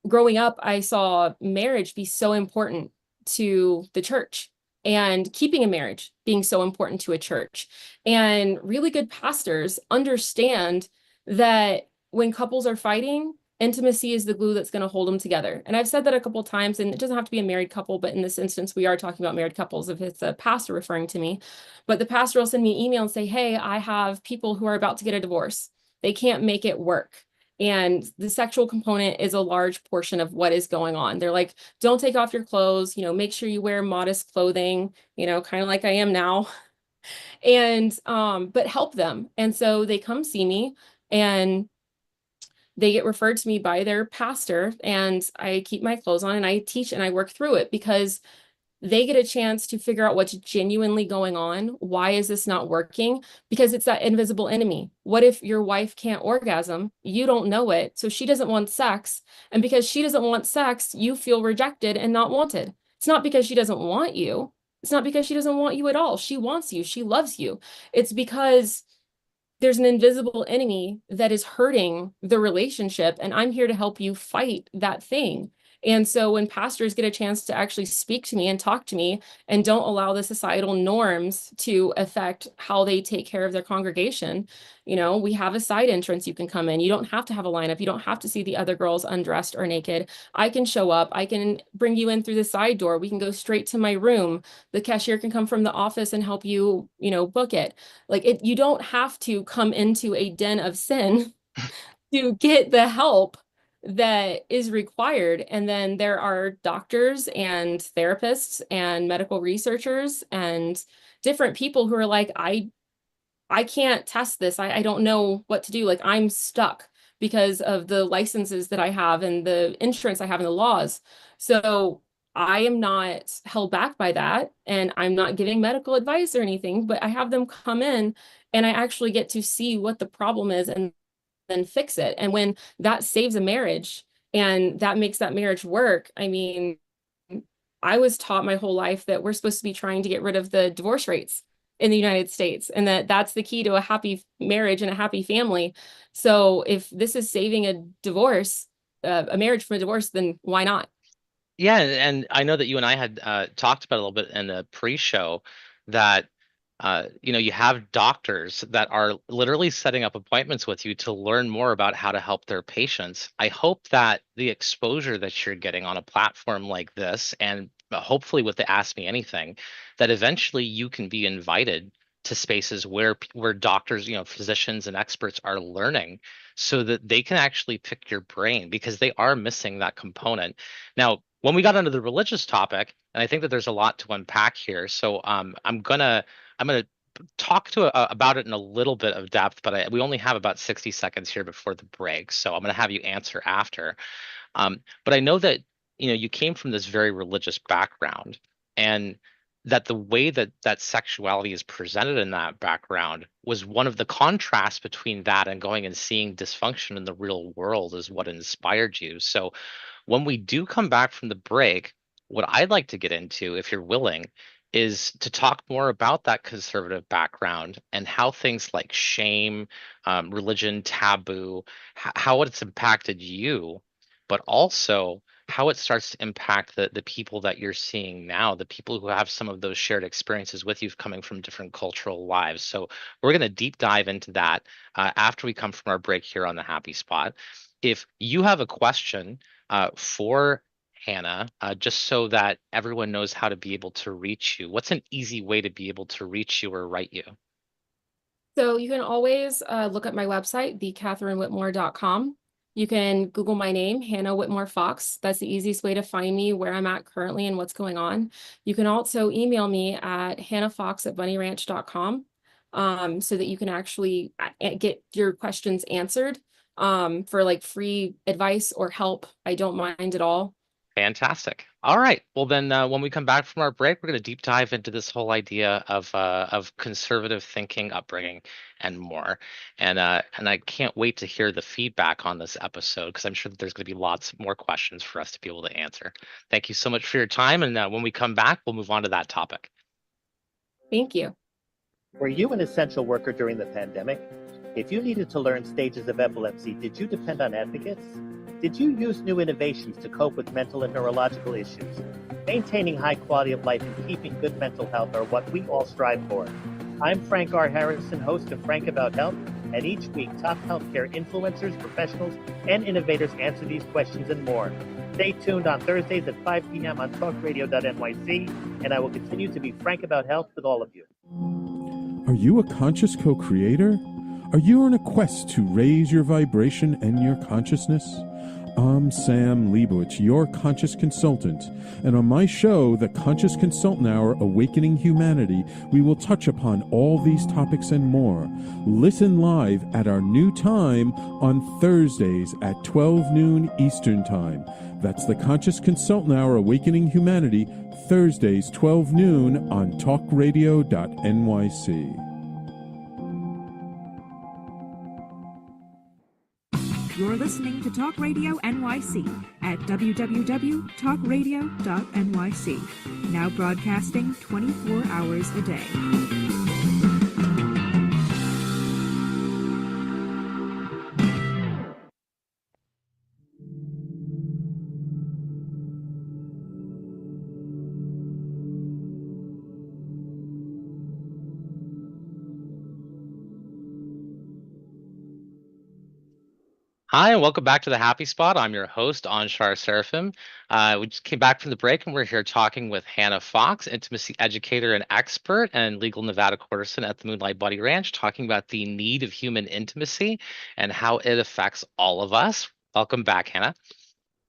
growing up, I saw marriage be so important to the church and keeping a marriage being so important to a church. And really good pastors understand that when couples are fighting, intimacy is the glue that's going to hold them together. And I've said that a couple of times, and it doesn't have to be a married couple, but in this instance, we are talking about married couples if it's a pastor referring to me. But the pastor will send me an email and say, hey, I have people who are about to get a divorce. They can't make it work. And the sexual component is a large portion of what is going on. They're like, don't take off your clothes, make sure you wear modest clothing, kind of like I am now. And but help them. And so they come see me and they get referred to me by their pastor, and I keep my clothes on and I teach and I work through it because they get a chance to figure out what's genuinely going on. Why is this not working? Because it's that invisible enemy. What if your wife can't orgasm? You don't know it. So she doesn't want sex. And because she doesn't want sex, you feel rejected and not wanted. It's not because she doesn't want you. It's not because she doesn't want you at all. She wants you. She loves you. It's because there's an invisible enemy that is hurting the relationship. And I'm here to help you fight that thing. And so when pastors get a chance to actually speak to me and talk to me and don't allow the societal norms to affect how they take care of their congregation, we have a side entrance you can come in. You don't have to have a lineup. You don't have to see the other girls undressed or naked. I can show up. I can bring you in through the side door. We can go straight to my room. The cashier can come from the office and help you, book it. You don't have to come into a den of sin to get the help that is required. And then there are doctors and therapists and medical researchers and different people who are like, I can't test this. I don't know what to do. Like, I'm stuck because of the licenses that I have and the insurance I have and the laws. So I am not held back by that. And I'm not giving medical advice or anything, but I have them come in and I actually get to see what the problem is and then fix it. And when that saves a marriage and that makes that marriage work, I mean, I was taught my whole life that we're supposed to be trying to get rid of the divorce rates in the United States, and that's the key to a happy marriage and a happy family. So if this is saving a divorce, a marriage from a divorce, then why not? Yeah, and I know that you and I had talked about a little bit in the pre-show that you have doctors that are literally setting up appointments with you to learn more about how to help their patients. I hope that the exposure that you're getting on a platform like this, and hopefully with the Ask Me Anything, that eventually you can be invited to spaces where doctors, physicians and experts are learning so that they can actually pick your brain because they are missing that component. Now, when we got into the religious topic, and I think that there's a lot to unpack here, so I'm gonna talk about it in a little bit of depth, but we only have about 60 seconds here before the break, so I'm gonna have you answer after. But I know that you came from this very religious background, and that the way that sexuality is presented in that background was one of the contrasts between that and going and seeing dysfunction in the real world is what inspired you. So when we do come back from the break, what I'd like to get into, if you're willing, is to talk more about that conservative background and how things like shame, religion, taboo, how it's impacted you, but also how it starts to impact the people that you're seeing now, the people who have some of those shared experiences with you coming from different cultural lives. So we're going to deep dive into that after we come from our break here on the Happy Spot. If you have a question for Hannah, just so that everyone knows how to be able to reach you, what's an easy way to be able to reach you or write you? So you can always look at my website, thecatherinewhitmore.com. You can Google my name, Hannah Whitmore Foxx. That's the easiest way to find me, where I'm at currently and what's going on. You can also email me at hannahfox@bunnyranch.com, so that you can actually get your questions answered for like free advice or help. I don't mind at all. Fantastic. All right. Well, then when we come back from our break, we're going to deep dive into this whole idea of conservative thinking, upbringing, and more. And I can't wait to hear the feedback on this episode because I'm sure that there's going to be lots more questions for us to be able to answer. Thank you so much for your time. And when we come back, we'll move on to that topic. Thank you. Were you an essential worker during the pandemic? If you needed to learn stages of epilepsy, did you depend on advocates? Did you use new innovations to cope with mental and neurological issues? Maintaining high quality of life and keeping good mental health are what we all strive for. I'm Frank R. Harrison, host of Frank About Health, and each week top healthcare influencers, professionals, and innovators answer these questions and more. Stay tuned on Thursdays at 5 p.m. on talkradio.nyc, and I will continue to be frank about health with all of you. Are you a conscious co-creator? Are you on a quest to raise your vibration and your consciousness? I'm Sam Leibowitz, your conscious consultant, and on my show, The Conscious Consultant Hour, Awakening Humanity, we will touch upon all these topics and more. Listen live at our new time on Thursdays at 12 noon Eastern Time. That's The Conscious Consultant Hour, Awakening Humanity, Thursdays, 12 noon on talkradio.nyc. You're listening to Talk Radio NYC at www.talkradio.nyc. Now broadcasting 24 hours a day. Hi, and welcome back to the Happy Spot. I'm your host, Anshar Seraphim. We just came back from the break, and we're here talking with Hannah Foxx, intimacy educator and expert, and legal Nevada courtesan at the Moonlight Buddy Ranch, talking about the need of human intimacy and how it affects all of us. Welcome back, Hannah.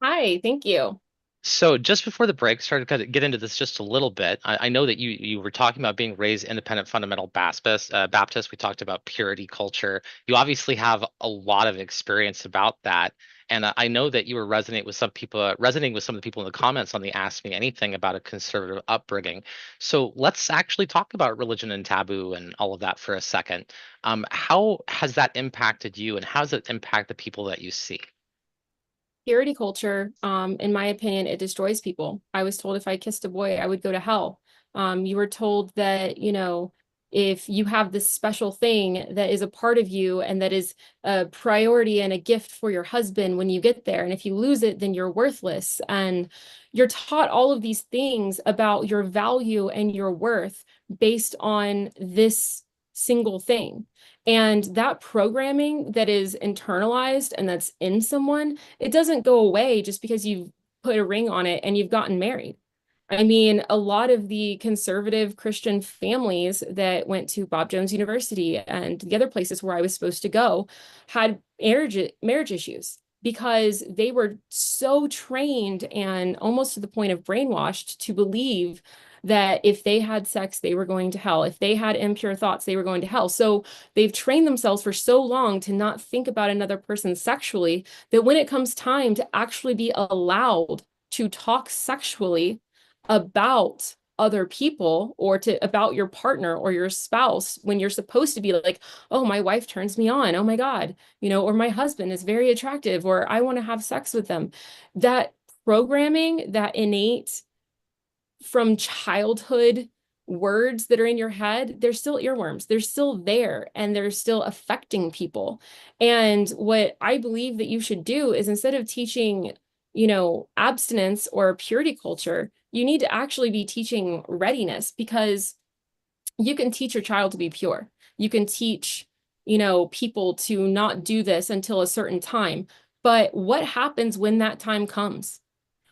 Hi, thank you. So just before the break, started to get into this just a little bit. I know that you were talking about being raised independent fundamental Baptist. Baptist. We talked about purity culture. You obviously have a lot of experience about that, and I know that you were resonating with some of the people in the comments on the Ask Me Anything about a conservative upbringing. So let's actually talk about religion and taboo and all of that for a second. How has that impacted you, and how does it impact the people that you see? Purity culture, in my opinion, it destroys people. I was told if I kissed a boy, I would go to hell. You were told that, if you have this special thing that is a part of you and that is a priority and a gift for your husband when you get there, and if you lose it, then you're worthless. And you're taught all of these things about your value and your worth based on this single thing. And that programming that is internalized and that's in someone, it doesn't go away just because you've put a ring on it and you've gotten married. I mean, a lot of the conservative Christian families that went to Bob Jones University and the other places where I was supposed to go had marriage issues because they were so trained and almost to the point of brainwashed to believe that if they had sex, they were going to hell. If they had impure thoughts, they were going to hell. So they've trained themselves for so long to not think about another person sexually that when it comes time to actually be allowed to talk sexually about other people or to about your partner or your spouse, when you're supposed to be like, oh, my wife turns me on, oh my God, or my husband is very attractive, or I want to have sex with them. That programming, that innate from childhood words that are in your head, they're still earworms. They're still there and they're still affecting people. And what I believe that you should do is instead of teaching, abstinence or purity culture, you need to actually be teaching readiness, because you can teach your child to be pure. You can teach, people to not do this until a certain time. But what happens when that time comes?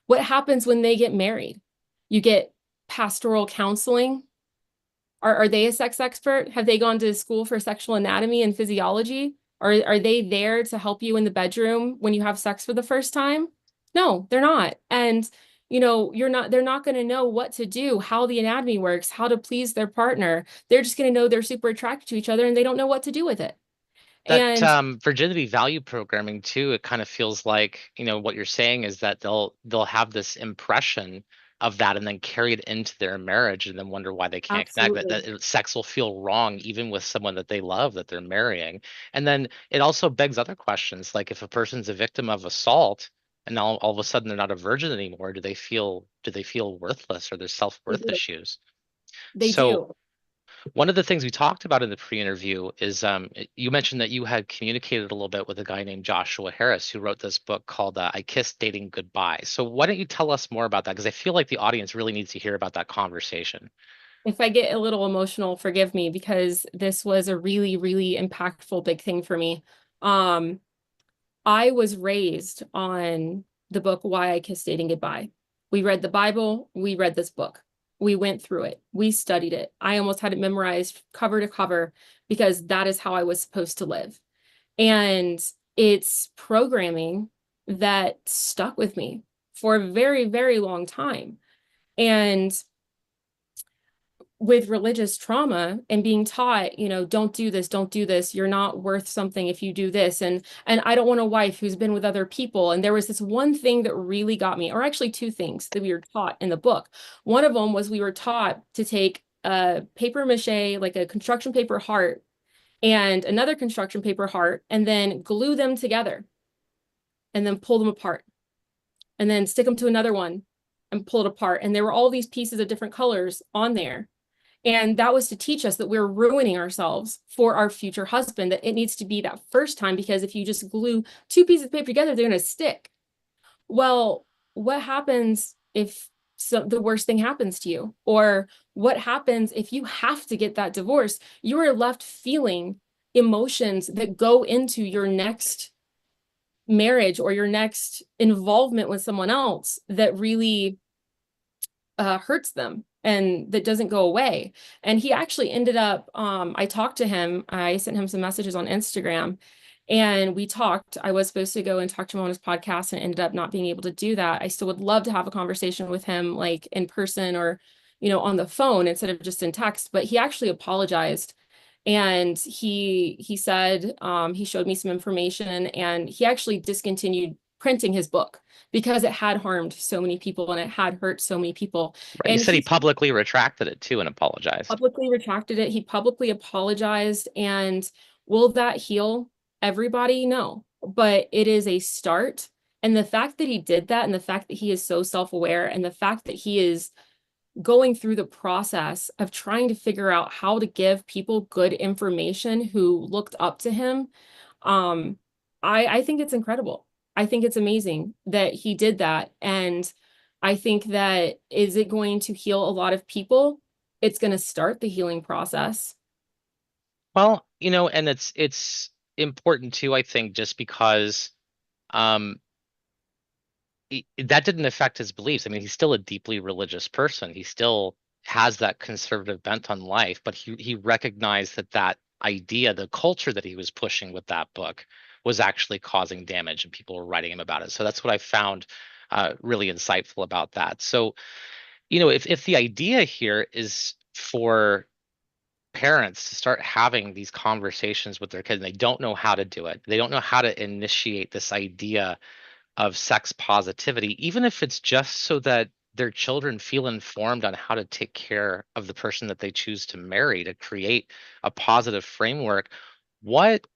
What happens when they get married? You get pastoral counseling. Are they a sex expert? Have they gone to school for sexual anatomy and physiology? Are they there to help you in the bedroom when you have sex for the first time? No, they're not. And they're not going to know what to do, how the anatomy works, how to please their partner. They're just going to know they're super attracted to each other and they don't know what to do with it. That And virginity value programming too, it kind of feels like, what you're saying is that they'll have this impression of that and then carry it into their marriage and then wonder why they can't connect. That, absolutely, sex will feel wrong even with someone that they love, that they're marrying. And then it also begs other questions, like if a person's a victim of assault and now all of a sudden they're not a virgin anymore, do they feel worthless, or there's they self-worth do. issues? They So do. one of the things we talked about in the pre-interview is you mentioned that you had communicated a little bit with a guy named Joshua Harris who wrote this book called I Kissed Dating Goodbye. So why don't you tell us more about that? Because I feel like the audience really needs to hear about that conversation. If I get a little emotional, forgive me, because this was a really, really impactful big thing for me. Um, I was raised on the book Why I Kissed Dating Goodbye. We read the Bible, we read this book. We went through it, we studied it. I almost had it memorized cover to cover because that is how I was supposed to live. And it's programming that stuck with me for a very, very long time. And with religious trauma and being taught, don't do this, don't do this. You're not worth something if you do this. And I don't want a wife who's been with other people. And there was this one thing that really got me, or actually two things that we were taught in the book. One of them was we were taught to take a paper mache, like a construction paper heart, and another construction paper heart, and then glue them together and then pull them apart and then stick them to another one and pull it apart. And there were all these pieces of different colors on there. And that was to teach us that we're ruining ourselves for our future husband, that it needs to be that first time, because if you just glue two pieces of paper together, they're going to stick. Well, what happens if the worst thing happens to you? Or what happens if you have to get that divorce? You are left feeling emotions that go into your next marriage or your next involvement with someone else that really hurts them and that doesn't go away. And he actually ended up, I talked to him, I sent him some messages on Instagram and we talked. I was supposed to go and talk to him on his podcast and ended up not being able to do that. I still would love to have a conversation with him, like in person or, on the phone instead of just in text, but he actually apologized. And he said, he showed me some information and he actually discontinued printing his book because it had harmed so many people and it had hurt so many people. Right. He And said he publicly retracted it too and apologized. publicly retracted it. He publicly apologized. And will that heal everybody? No, but it is a start. And the fact that he did that and the fact that he is so self-aware and the fact that he is going through the process of trying to figure out how to give people good information who looked up to him, I think it's incredible. I think it's amazing that he did that. And I think that, is it going to heal a lot of people? It's going to start the healing process. Well, and it's important too, I think, just because that didn't affect his beliefs. I mean, he's still a deeply religious person. He still has that conservative bent on life, but he recognized that idea, the culture that he was pushing with that book, was actually causing damage, and people were writing him about it. So that's what I found really insightful about that. So, if the idea here is for parents to start having these conversations with their kids, and they don't know how to do it, they don't know how to initiate this idea of sex positivity, even if it's just so that their children feel informed on how to take care of the person that they choose to marry, to create a positive framework. What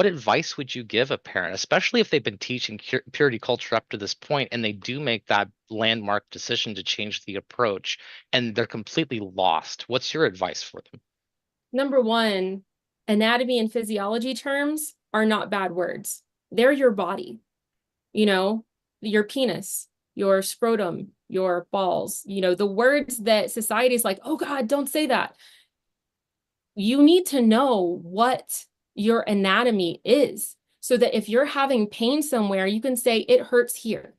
advice would you give a parent, especially if they've been teaching purity culture up to this point and they do make that landmark decision to change the approach and they're completely lost? What's your advice for them? Number one, anatomy and physiology terms are not bad words. They're your body. Your penis, your scrotum, your balls, the words that society is like, oh God, don't say that. You need to know what your anatomy is so that if you're having pain somewhere, you can say it hurts here.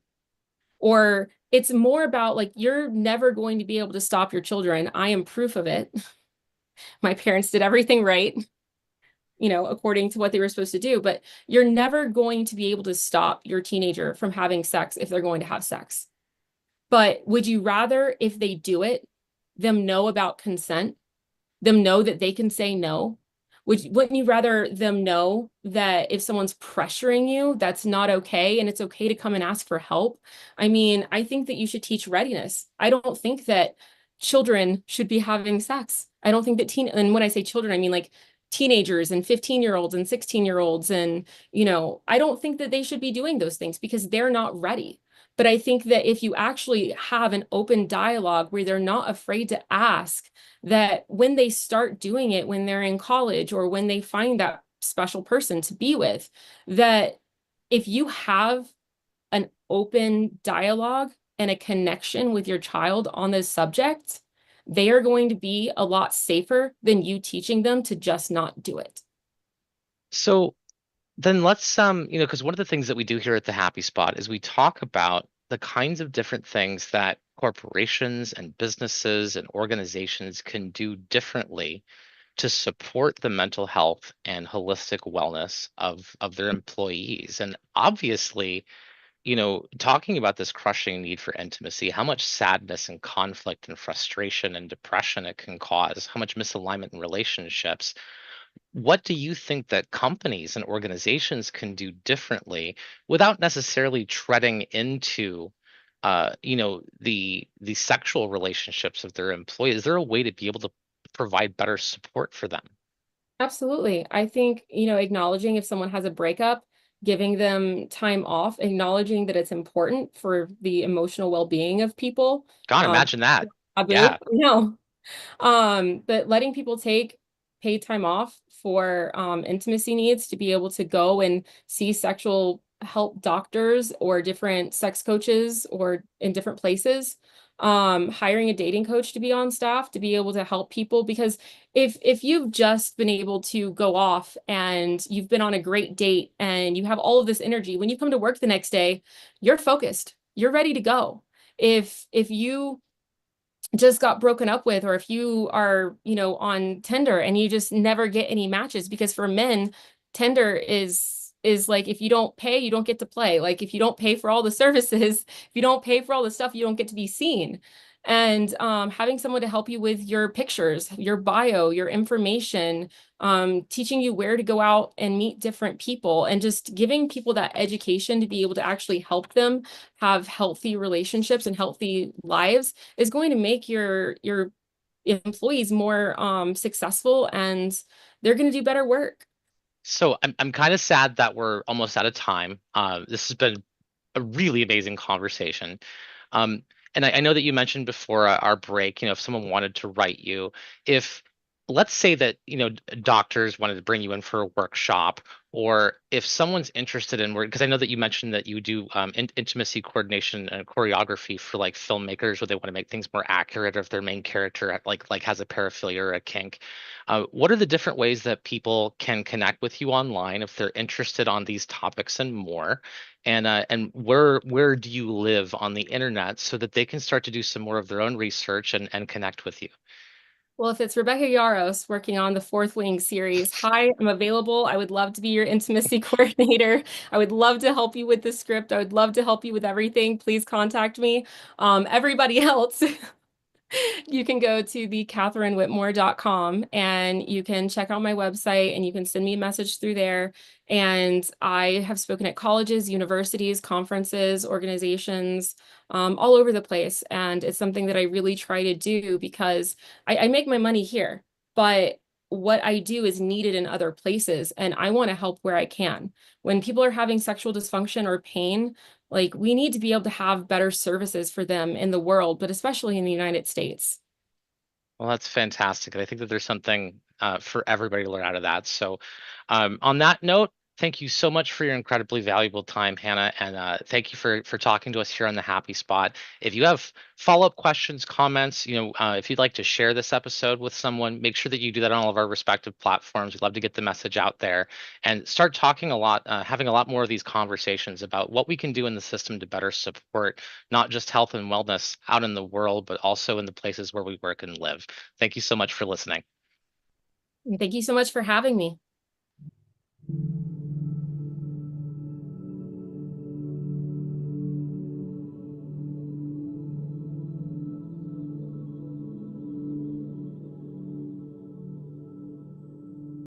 Or it's more about like, you're never going to be able to stop your children. I am proof of it. My parents did everything right, according to what they were supposed to do, but you're never going to be able to stop your teenager from having sex if they're going to have sex. But would you rather, if they do it, them know about consent, them know that they can say no? Wouldn't you rather them know that if someone's pressuring you, that's not okay, and it's okay to come and ask for help? I mean, I think that you should teach readiness. I don't think that children should be having sex. I don't think that and when I say children, I mean like teenagers and 15-year-olds and 16-year-olds. And, I don't think that they should be doing those things because they're not ready. But I think that if you actually have an open dialogue where they're not afraid to ask, that when they start doing it, when they're in college or when they find that special person to be with, that if you have an open dialogue and a connection with your child on this subject, they are going to be a lot safer than you teaching them to just not do it. So then let's because one of the things that we do here at the Happy Spot is we talk about the kinds of different things that corporations and businesses and organizations can do differently to support the mental health and holistic wellness of their employees. And obviously, talking about this crushing need for intimacy, how much sadness and conflict and frustration and depression it can cause, how much misalignment in relationships. What do you think that companies and organizations can do differently without necessarily treading into the sexual relationships of their employees? Is there a way to be able to provide better support for them? Absolutely. I think, acknowledging if someone has a breakup, giving them time off, acknowledging that it's important for the emotional well-being of people. God, imagine that. Yeah. No. But letting people take paid time off for intimacy needs, to be able to go and see sexual help doctors or different sex coaches or in different places. hiring a dating coach to be on staff to be able to help people, because if you've just been able to go off and you've been on a great date and you have all of this energy, when you come to work the next day, you're focused, you're ready to go. If you just got broken up with, or if you are, on Tinder and you just never get any matches, because for men, Tinder is like, if you don't pay, you don't get to play. Like, if you don't pay for all the services, if you don't pay for all the stuff, you don't get to be seen. And having someone to help you with your pictures, your bio, your information, teaching you where to go out and meet different people, and just giving people that education to be able to actually help them have healthy relationships and healthy lives is going to make your employees more successful, and they're going to do better work. So I'm kind of sad that we're almost out of time. This has been a really amazing conversation. Um, and I know that you mentioned before our break, if someone wanted to write you, if let's say that, doctors wanted to bring you in for a workshop, or if someone's interested in work, because I know that you mentioned that you do intimacy coordination and choreography for like filmmakers, where they want to make things more accurate, or if their main character like has a paraphilia or a kink. What are the different ways that people can connect with you online if they're interested on these topics and more? And where do you live on the internet so that they can start to do some more of their own research and connect with you? Well, if it's Rebecca Yaros working on the Fourth Wing series, hi, I'm available. I would love to be your intimacy coordinator. I would love to help you with the script. I would love to help you with everything. Please contact me. Everybody else, you can go to thecatherinewhitmore.com and you can check out my website and you can send me a message through there. And I have spoken at colleges, universities, conferences, organizations, all over the place. And it's something that I really try to do because I make my money here, but what I do is needed in other places. And I want to help where I can. When people are having sexual dysfunction or pain, like, we need to be able to have better services for them in the world, but especially in the United States. Well, that's fantastic. I think that there's something for everybody to learn out of that. So, on that note, thank you so much for your incredibly valuable time, Hannah, and thank you for talking to us here on the Happy Spot. If you have follow-up questions, comments, if you'd like to share this episode with someone, make sure that you do that on all of our respective platforms. We'd love to get the message out there and start talking a lot, having a lot more of these conversations about what we can do in the system to better support not just health and wellness out in the world, but also in the places where we work and live. Thank you so much for listening. Thank you so much for having me.